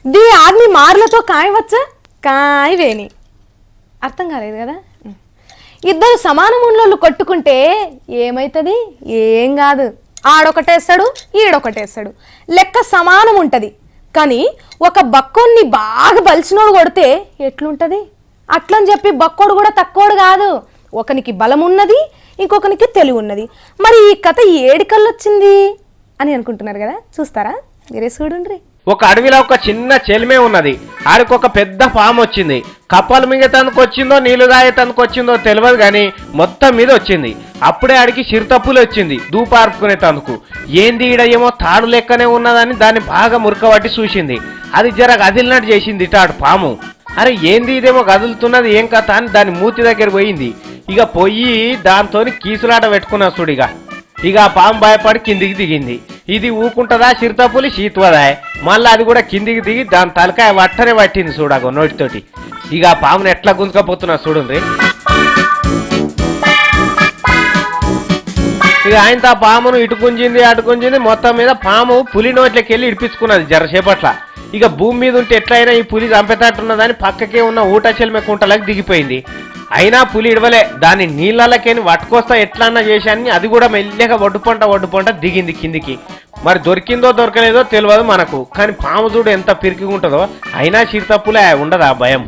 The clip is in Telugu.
दी आदमी मारలతో కాయవచ్చా కాయవేని అర్థం కాలేదు కదా ఇద్దరు సమానమున్నోళ్ళు కొట్టుకుంటే ఏమైతది ఏం కాదు ఆడొకటేస్తాడు ఈడొకటేస్తాడు లెక్క సమానం ఉంటది కానీ ఒక బక్కోన్ని బాగా బలిసినోడు కొడితే ఎట్లుంటది అట్లని చెప్పి బక్కోడు కూడా తక్కువడు కాదు ఒకనికి బలం ఉన్నది ఇంకొకనికి తెలివి ఉన్నది మరి ఈ కథ ఏడికల్లొచ్చింది అని అనుకుంటున్నారు కదా చూస్తారా మీరే చూడండి ఒక అడవిలో ఒక చిన్న చెలిమే ఉన్నది ఆడికి ఒక పెద్ద పాము వచ్చింది కప్పలు మింగేతందుకు వచ్చిందో నీళ్లు తాగేతందుకు వచ్చిందో తెలియదు కానీ మొత్తం మీద వచ్చింది అప్పుడే ఆడికి చిరుతప్పులు వచ్చింది దూపార్పుకునేతందుకు ఏంది ఈడ ఏమో తాడు లెక్కనే ఉన్నదని దాన్ని బాగా మురకబట్టి చూసింది అది జర గదిలినట్టు చేసింది ఇటాడు పాము అరే ఏంది ఇదేమో గదులుతున్నది ఏం కథ అని దాని మూతి దగ్గర పోయింది ఇక పోయి దాంతోని కీసులాట పెట్టుకున్నా చూడిగా ఇక ఆ పాము భయపడి కిందికి దిగింది ఇది ఊకుంటదా చిరుతపులి శీతువదా మళ్ళీ అది కూడా కిందికి దిగి దాని తలకాయ వట్టనే పట్టింది చూడగో నోటితోటి ఇక ఆ పామును ఎట్లా గుంజుకపోతున్నా చూడండి ఇక ఆయనతో ఆ పామును ఇటు గుంజింది అటు గుంజింది మొత్తం మీద పాము పులి నోట్లోకి వెళ్ళి ఇడిపించుకున్నది జరసేపట్ల ఇక భూమి మీద ఉంటే ఎట్లయినా ఈ పులి చంపేటట్టున్నదని పక్కకే ఉన్న ఊట చెల్మె కుంటలకు దిగిపోయింది అయినా పులి ఇడవలే దాన్ని నీళ్ళకేని పట్టుకొస్తా ఎట్లన్నా చేశాన్ని అది కూడా మెల్లగా ఒడ్డుపంట దిగింది కిందికి మరి దొరికిందో దొరకలేదో తెలియదు మనకు కానీ పాము చూడు ఎంత పిరికి ఉంటుందో అయినా చిరుతప్పులే ఉండదా భయం